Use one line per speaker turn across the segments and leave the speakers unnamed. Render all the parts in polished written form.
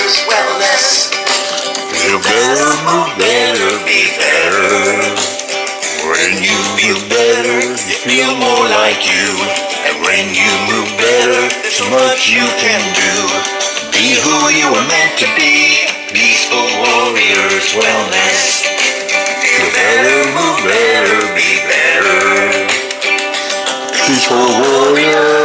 warriors wellness. Feel better, move better, be better. When you move better, you feel more like you. And when you move better, there's so much you can do. Be who you were meant to be. Peaceful warriors wellness. Feel better, move better, be better. Peaceful warriors.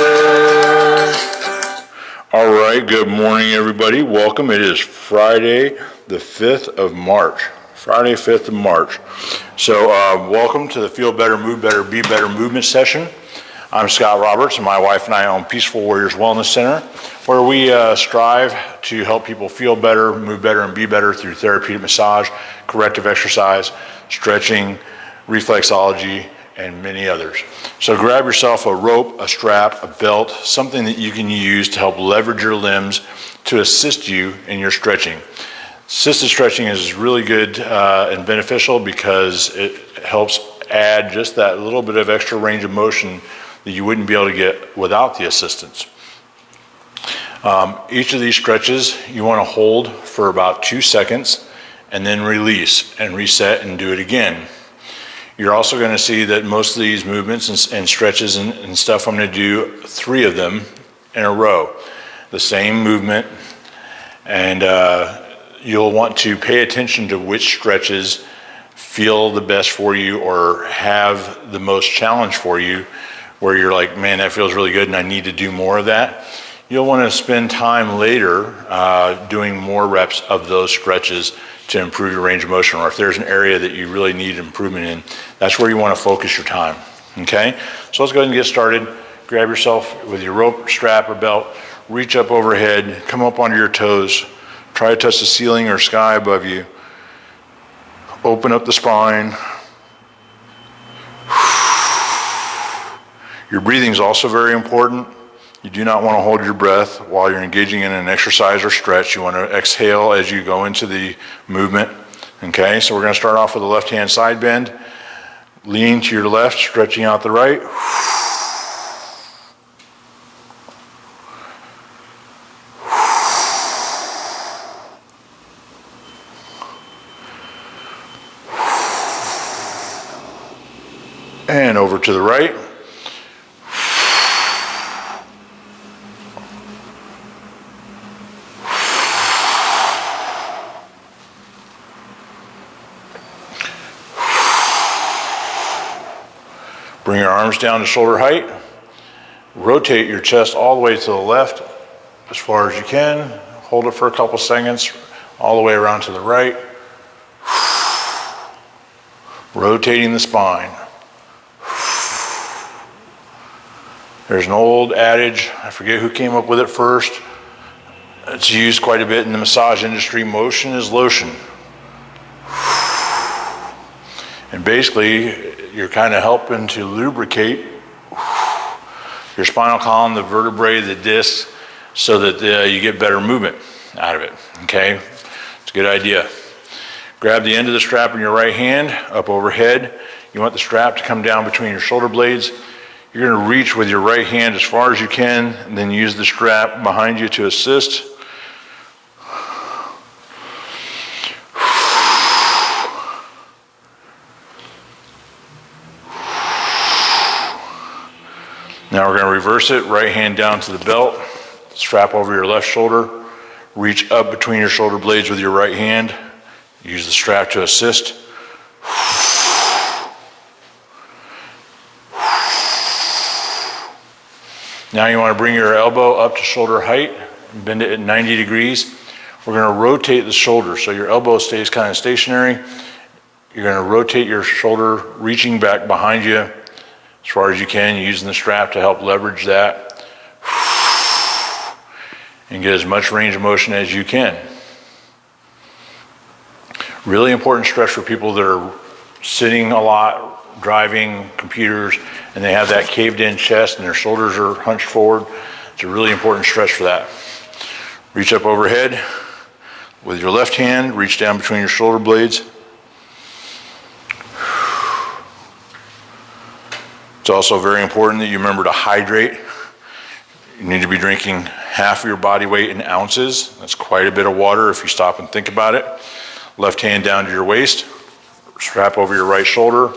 All right, good morning, everybody. Welcome. It is Friday, the 5th of March. Friday, 5th of March. So welcome to the Feel Better, Move Better, Be Better movement session. I'm Scott Roberts, and my wife and I own Peaceful Warriors Wellness Center, where we strive to help people feel better, move better, and be better through therapeutic massage, corrective exercise, stretching, reflexology, and many others. So grab yourself a rope, a strap, a belt, something that you can use to help leverage your limbs to assist you in your stretching. Assisted stretching is really good and beneficial because it helps add just that little bit of extra range of motion that you wouldn't be able to get without the assistance. Each of these stretches you want to hold for about 2 seconds and then release and reset and do it again. You're also going to see that most of these movements and stretches and stuff, I'm going to do 3 of them in a row. The same movement, and you'll want to pay attention to which stretches feel the best for you or have the most challenge for you, where you're like, man, that feels really good and I need to do more of that. You'll want to spend time later doing more reps of those stretches to improve your range of motion, or if there's an area that you really need improvement in, that's where you want to focus your time, okay? So let's go ahead and get started. Grab yourself with your rope, strap, or belt, reach up overhead, come up onto your toes, try to touch the ceiling or sky above you. Open up the spine. Your breathing is also very important. You do not want to hold your breath while you're engaging in an exercise or stretch. You want to exhale as you go into the movement. Okay, so we're going to start off with a left-hand side bend. Leaning to your left, stretching out the right. And over to the right. Bring your arms down to shoulder height. Rotate your chest all the way to the left as far as you can. Hold it for a couple seconds, all the way around to the right. Rotating the spine. There's an old adage, I forget who came up with it first. It's used quite a bit in the massage industry. Motion is lotion. And basically, you're kind of helping to lubricate your spinal column, the vertebrae, the discs, so that you get better movement out of it, okay? It's a good idea. Grab the end of the strap in your right hand, up overhead. You want the strap to come down between your shoulder blades. You're going to reach with your right hand as far as you can, and then use the strap behind you to assist. Now we're going to reverse it, right hand down to the belt, strap over your left shoulder, reach up between your shoulder blades with your right hand, use the strap to assist. Now you want to bring your elbow up to shoulder height, bend it at 90 degrees. We're going to rotate the shoulder so your elbow stays kind of stationary. You're going to rotate your shoulder, reaching back behind you as far as you can, using the strap to help leverage that and get as much range of motion as you can. Really important stretch for people that are sitting a lot, driving, computers, and they have that caved in chest and their shoulders are hunched forward. It's a really important stretch for that. Reach up overhead with your left hand, reach down between your shoulder blades. It's also very important that you remember to hydrate. You need to be drinking half of your body weight in ounces. That's quite a bit of water if you stop and think about it. Left hand down to your waist, strap over your right shoulder,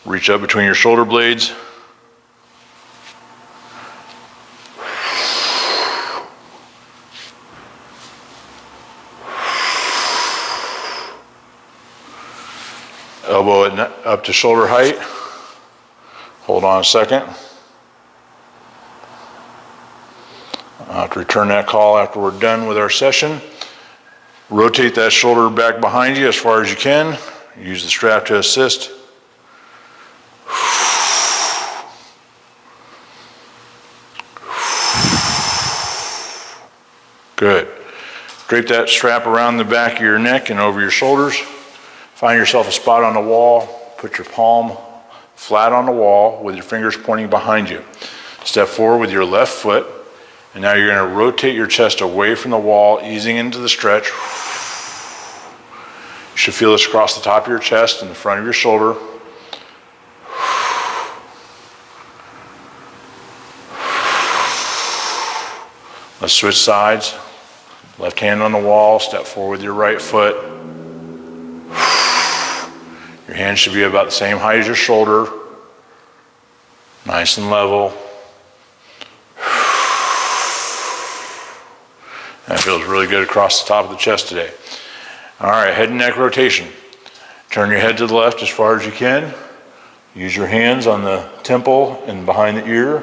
reach up between your shoulder blades. Elbow it up to shoulder height. Hold on a second. I'll have to return that call after we're done with our session. Rotate that shoulder back behind you as far as you can. Use the strap to assist. Good. Drape that strap around the back of your neck and over your shoulders. Find yourself a spot on the wall. Put your palm flat on the wall with your fingers pointing behind you. Step forward with your left foot, and now you're going to rotate your chest away from the wall, easing into the stretch. You should feel this across the top of your chest and the front of your shoulder. Let's switch sides. Left hand on the wall, step forward with your right foot. Your hands should be about the same height as your shoulder. Nice and level. That feels really good across the top of the chest today. All right, head and neck rotation. Turn your head to the left as far as you can. Use your hands on the temple and behind the ear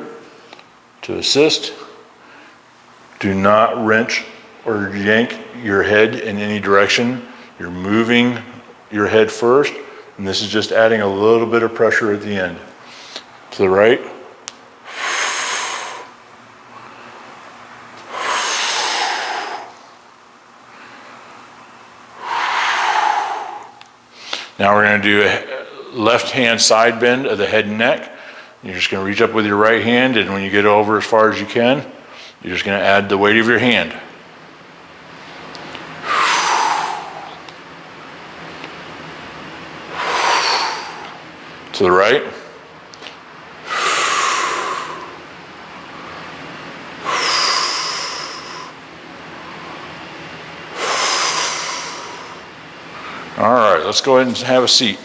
to assist. Do not wrench or yank your head in any direction. You're moving your head first, and this is just adding a little bit of pressure at the end. To the right. Now we're going to do a left hand side bend of the head and neck. You're just going to reach up with your right hand, and when you get over as far as you can, you're just going to add the weight of your hand. To the right. All right, let's go ahead and have a seat.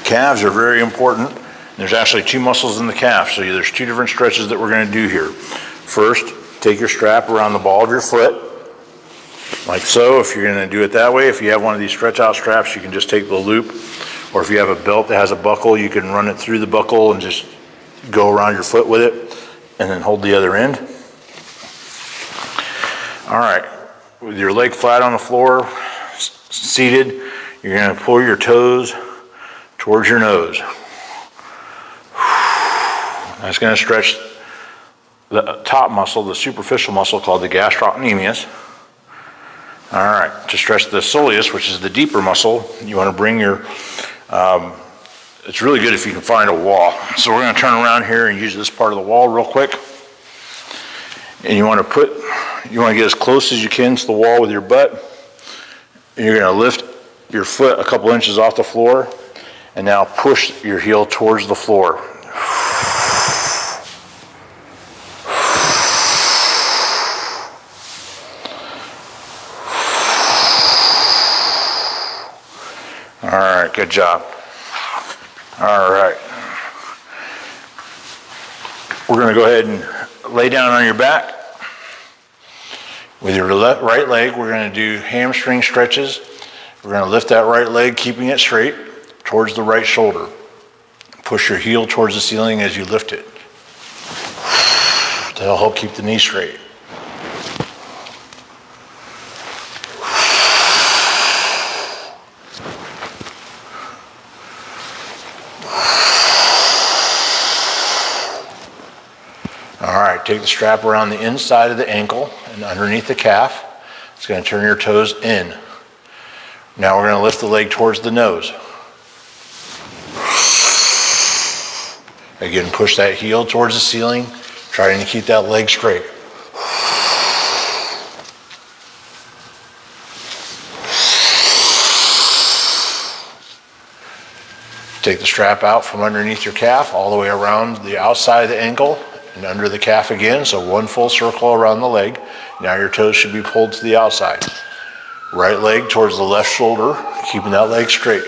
Calves are very important. There's actually two muscles in the calf, so there's two different stretches that we're going to do here. First, take your strap around the ball of your foot, like so. If you're going to do it that way, if you have one of these stretch out straps, you can just take the loop, or if you have a belt that has a buckle, you can run it through the buckle and just go around your foot with it, and then hold the other end. All right, with your leg flat on the floor, seated, you're going to pull your toes towards your nose. That's going to stretch the top muscle, the superficial muscle called the gastrocnemius. All right, to stretch the soleus, which is the deeper muscle, you want to bring your, it's really good if you can find a wall. So we're going to turn around here and use this part of the wall real quick. And you want to get as close as you can to the wall with your butt. And you're going to lift your foot a couple inches off the floor, and now push your heel towards the floor. All right, good job. All right. We're going to go ahead and lay down on your back. With your right leg, we're going to do hamstring stretches. We're going to lift that right leg, keeping it straight towards the right shoulder. Push your heel towards the ceiling as you lift it. That'll help keep the knee straight. All right, take the strap around the inside of the ankle and underneath the calf. It's going to turn your toes in. Now we're going to lift the leg towards the nose. Again, push that heel towards the ceiling, trying to keep that leg straight. Take the strap out from underneath your calf all the way around the outside of the ankle and under the calf again, so one full circle around the leg. Now your toes should be pulled to the outside. Right leg towards the left shoulder, keeping that leg straight.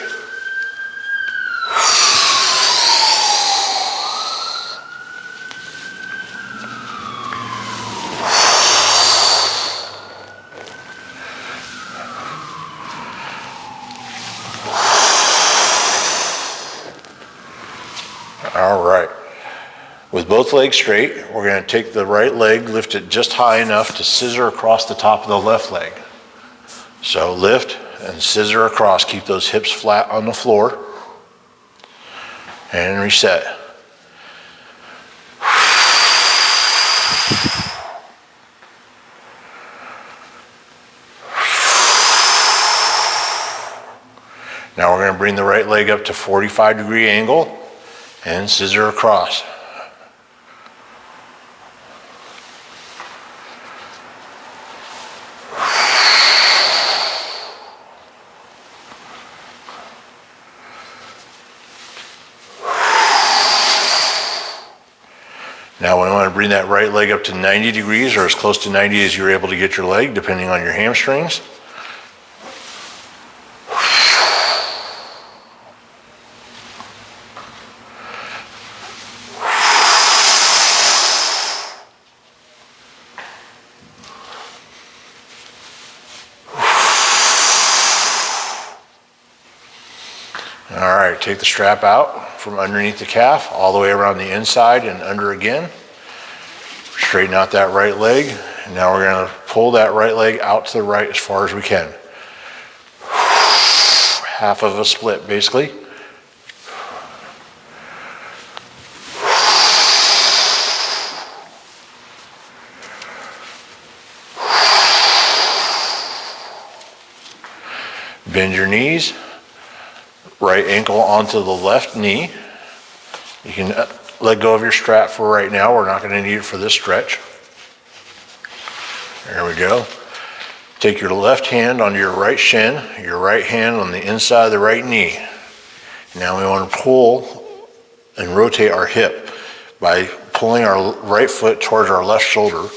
All right. With both legs straight, we're going to take the right leg, lift it just high enough to scissor across the top of the left leg. So lift and scissor across. Keep those hips flat on the floor. And reset. Now we're going to bring the right leg up to 45-degree angle and scissor across. Now we want to bring that right leg up to 90 degrees or as close to 90 as you're able to get your leg, depending on your hamstrings. All right, take the strap out from underneath the calf, all the way around the inside and under again. Straighten out that right leg. And now we're going to pull that right leg out to the right as far as we can. Half of a split, basically. Bend your knees. Right ankle onto the left knee. You can let go of your strap for right now. We're not going to need it for this stretch. There we go. Take your left hand onto your right shin, your right hand on the inside of the right knee. Now we want to pull and rotate our hip by pulling our right foot towards our left shoulder.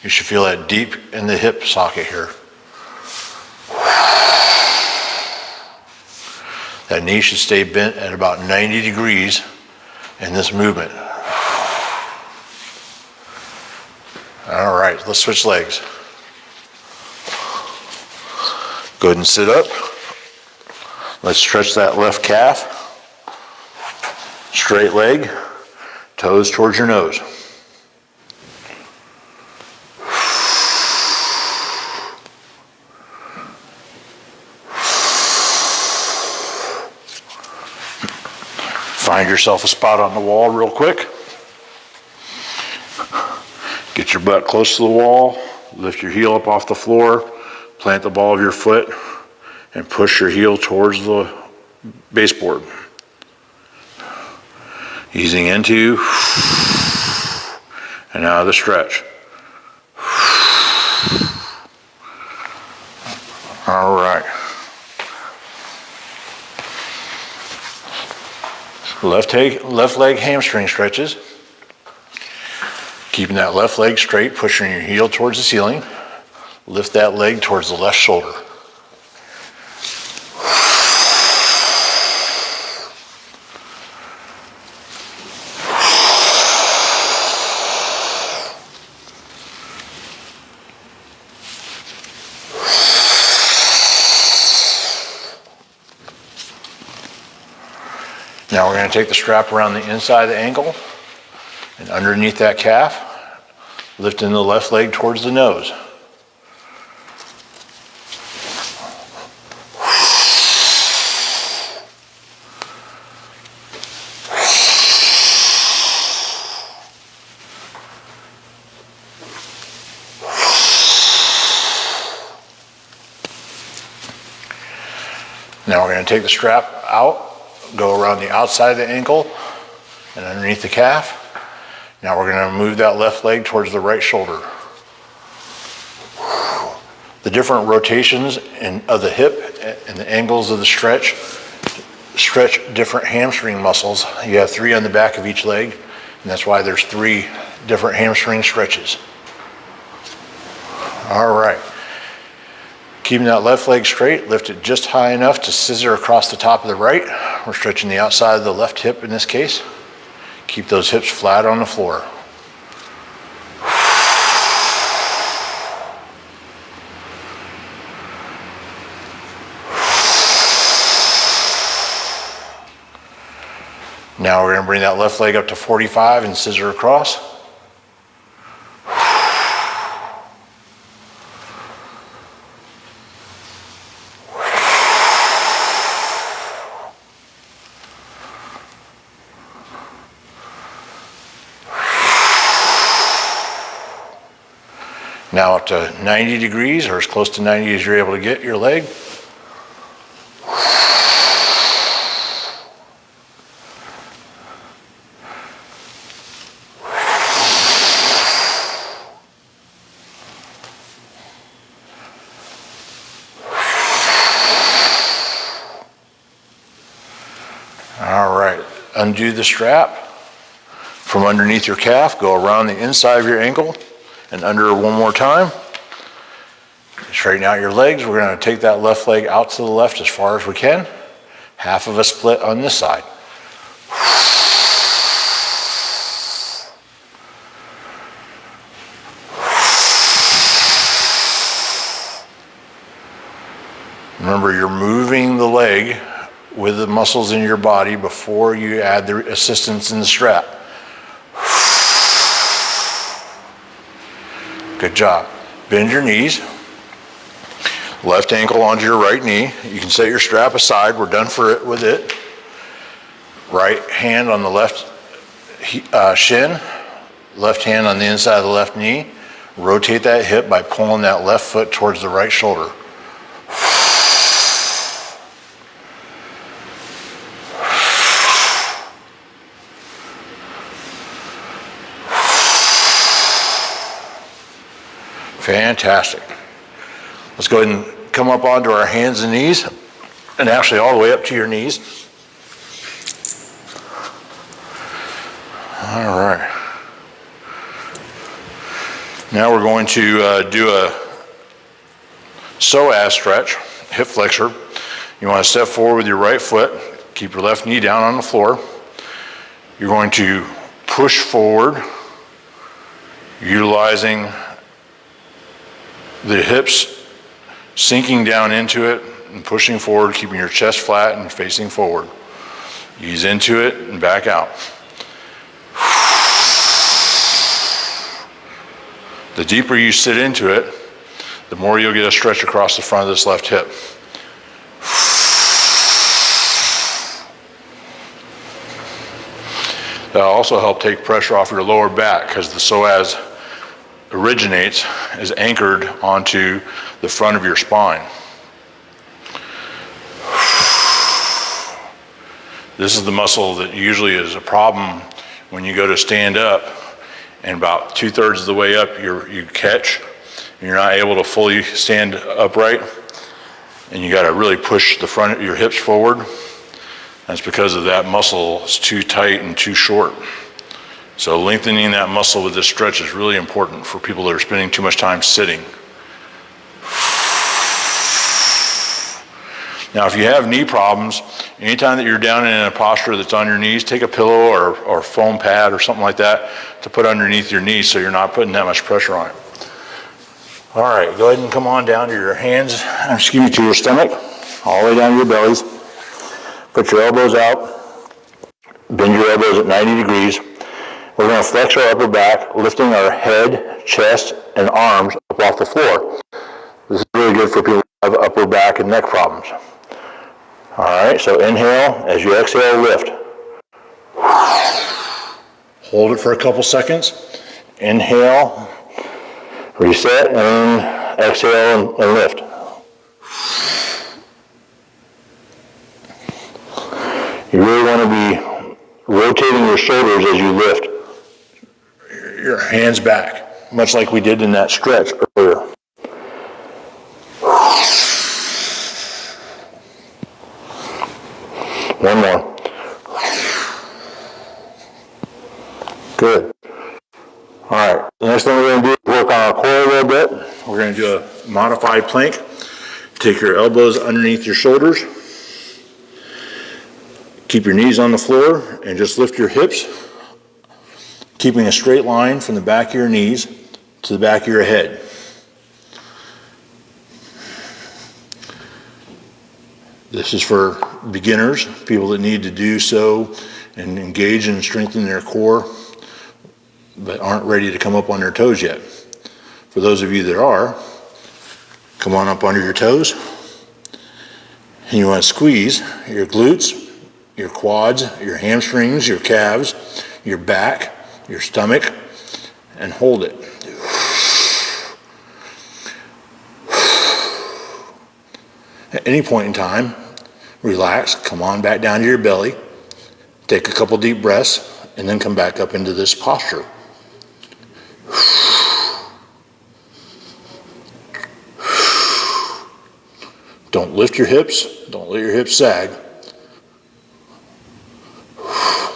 You should feel that deep in the hip socket here. That knee should stay bent at about 90 degrees in this movement. All right, let's switch legs. Go ahead and sit up. Let's stretch that left calf. Straight leg, toes towards your nose. Find yourself a spot on the wall real quick. Get your butt close to the wall. Lift your heel up off the floor. Plant the ball of your foot and push your heel towards the baseboard. Easing into and out of the stretch. All right. Left leg hamstring stretches. Keeping that left leg straight, pushing your heel towards the ceiling. Lift that leg towards the left shoulder. Now we're going to take the strap around the inside of the ankle and underneath that calf, lifting the left leg towards the nose. Now we're going to take the strap out, go around the outside of the ankle and underneath the calf. Now we're going to move that left leg towards the right shoulder. the different rotations of the hip and the angles of the stretch different hamstring muscles. You have 3 on the back of each leg, and that's why there's 3 different hamstring stretches. All right. Keeping that left leg straight, lift it just high enough to scissor across the top of the right. We're stretching the outside of the left hip in this case. Keep those hips flat on the floor. Now we're going to bring that left leg up to 45 and scissor across. Now up to 90 degrees, or as close to 90 as you're able to get your leg. All right, undo the strap from underneath your calf, go around the inside of your ankle and under one more time. Straighten out your legs. We're going to take that left leg out to the left as far as we can. Half of a split on this side. Remember, you're moving the leg with the muscles in your body before you add the assistance in the strap. Good job. Bend your knees. Left ankle onto your right knee. You can set your strap aside. We're done with it. Right hand on the left shin. Left hand on the inside of the left knee. Rotate that hip by pulling that left foot towards the right shoulder. Fantastic. Let's go ahead and come up onto our hands and knees, and actually all the way up to your knees. All right. Now we're going to do a psoas stretch, hip flexor. You want to step forward with your right foot, keep your left knee down on the floor. You're going to push forward, utilizing the hips sinking down into it and pushing forward, keeping your chest flat and facing forward. Ease into it and back out. The deeper you sit into it, the more you'll get a stretch across the front of this left hip. That'll also help take pressure off your lower back because the psoas originates is anchored onto the front of your spine. This is the muscle that usually is a problem when you go to stand up, and about 2/3 of the way up you catch and you're not able to fully stand upright, and you got to really push the front of your hips forward. That's because of that muscle is too tight and too short. So lengthening that muscle with this stretch is really important for people that are spending too much time sitting. Now, if you have knee problems, anytime that you're down in a posture that's on your knees, take a pillow or foam pad or something like that to put underneath your knees so you're not putting that much pressure on it. All right, go ahead and come on down to your hands, to your stomach, all the way down to your bellies. Put your elbows out, bend your elbows at 90 degrees. We're going to flex our upper back, lifting our head, chest, and arms up off the floor. This is really good for people who have upper back and neck problems. All right, so inhale. As you exhale, lift. Hold it for a couple seconds. Inhale, reset, and then exhale and lift. You really want to be rotating your shoulders as you lift. Your hands back, much like we did in that stretch earlier. One more. Good. All right, the next thing we're going to do is work on our core a little bit. We're going to do a modified plank. Take your elbows underneath your shoulders. Keep your knees on the floor and just lift your hips, keeping a straight line from the back of your knees to the back of your head. This is for beginners, people that need to do so and engage and strengthen their core, but aren't ready to come up on their toes yet. For those of you that are, come on up under your toes. And you want to squeeze your glutes, your quads, your hamstrings, your calves, your back, your stomach, and hold it. At any point in time, relax, come on back down to your belly, take a couple deep breaths, and then come back up into this posture. Don't lift your hips, don't let your hips sag.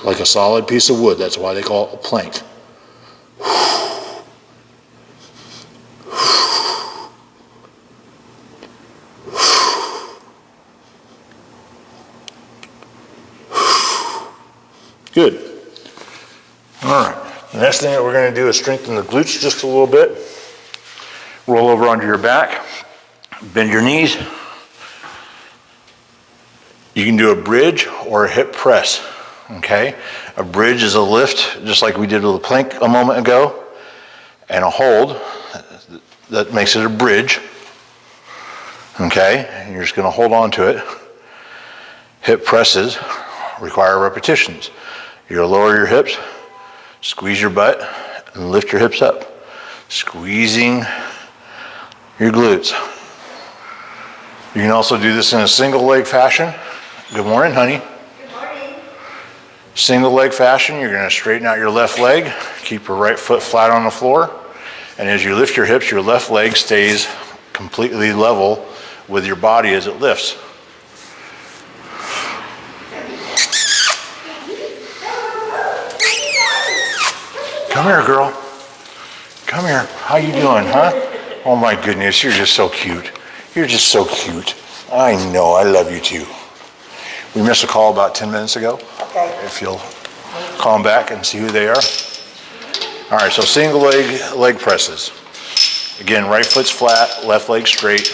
Like a solid piece of wood, that's why they call it a plank. Good. All right. The next thing that we're going to do is strengthen the glutes just a little bit. Roll over onto your back. Bend your knees. You can do a bridge or a hip press. Okay? A bridge is a lift, just like we did with the plank a moment ago. And a hold, that makes it a bridge. Okay? And you're just going to hold on to it. Hip presses require repetitions. You're going to lower your hips, squeeze your butt, and lift your hips up. Squeezing your glutes. You can also do this in a single leg fashion. Good morning, honey.
Good morning.
Single leg fashion, you're going to straighten out your left leg, keep your right foot flat on the floor, and as you lift your hips, your left leg stays completely level with your body as it lifts. Come here, girl. Come here. How you doing, huh? Oh my goodness, you're just so cute. You're just so cute. I know, I love you too. We missed a call about 10 minutes ago.
Okay.
If you'll call them back and see who they are. All right, so single leg presses. Again, right foot's flat, left leg straight.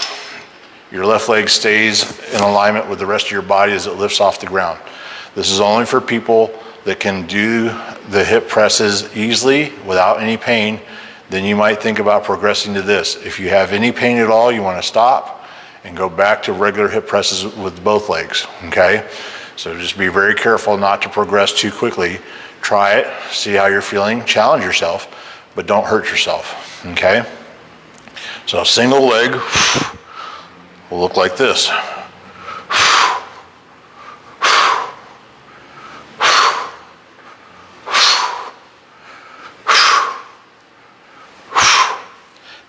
Your left leg stays in alignment with the rest of your body as it lifts off the ground. This is only for people that can do the hip presses easily without any pain. Then you might think about progressing to this. If you have any pain at all, you want to stop and go back to regular hip presses with both legs, okay? So just be very careful not to progress too quickly. Try it, see how you're feeling, challenge yourself, but don't hurt yourself, okay? So single leg will look like this.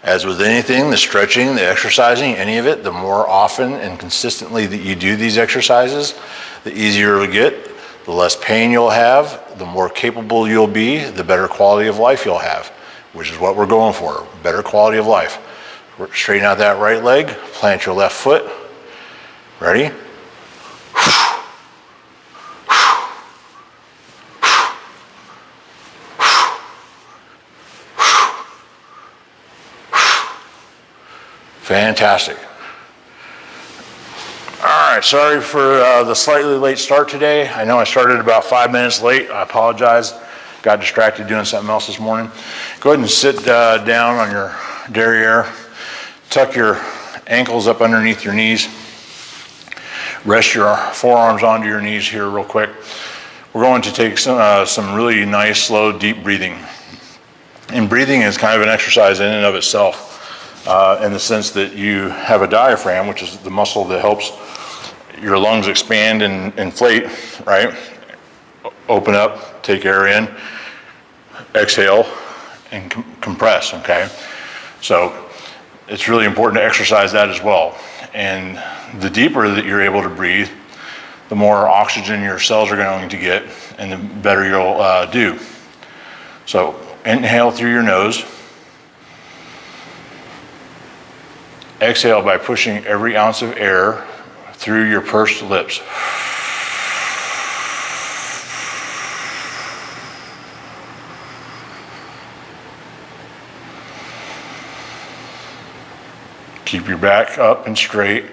As with anything, the stretching, the exercising, any of it, the more often and consistently that you do these exercises, the easier it'll get, the less pain you'll have, the more capable you'll be, the better quality of life you'll have, which is what we're going for, better quality of life. Straighten out that right leg, plant your left foot. Ready? Fantastic. All right, sorry for the slightly late start today. I know I started about 5 minutes late. I apologize. Got distracted doing something else this morning. Go ahead and sit down on your derriere. Tuck your ankles up underneath your knees. Rest your forearms onto your knees here real quick. We're going to take some really nice, slow, deep breathing. And breathing is kind of an exercise in and of itself. In the sense that you have a diaphragm, which is the muscle that helps your lungs expand and inflate, right? Open up, take air in, exhale, and compress, okay? So it's really important to exercise that as well. And the deeper that you're able to breathe, the more oxygen your cells are going to get, and the better you'll do. So inhale through your nose. Exhale by pushing every ounce of air through your pursed lips. Keep your back up and straight.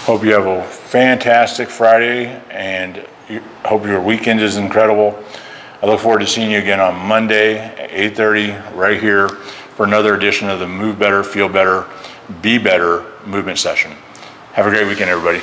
Hope you have a fantastic Friday, and hope your weekend is incredible. I look forward to seeing you again on Monday at 8:30 right here for another edition of the Move Better, Feel Better, Be Better movement session. Have a great weekend, everybody.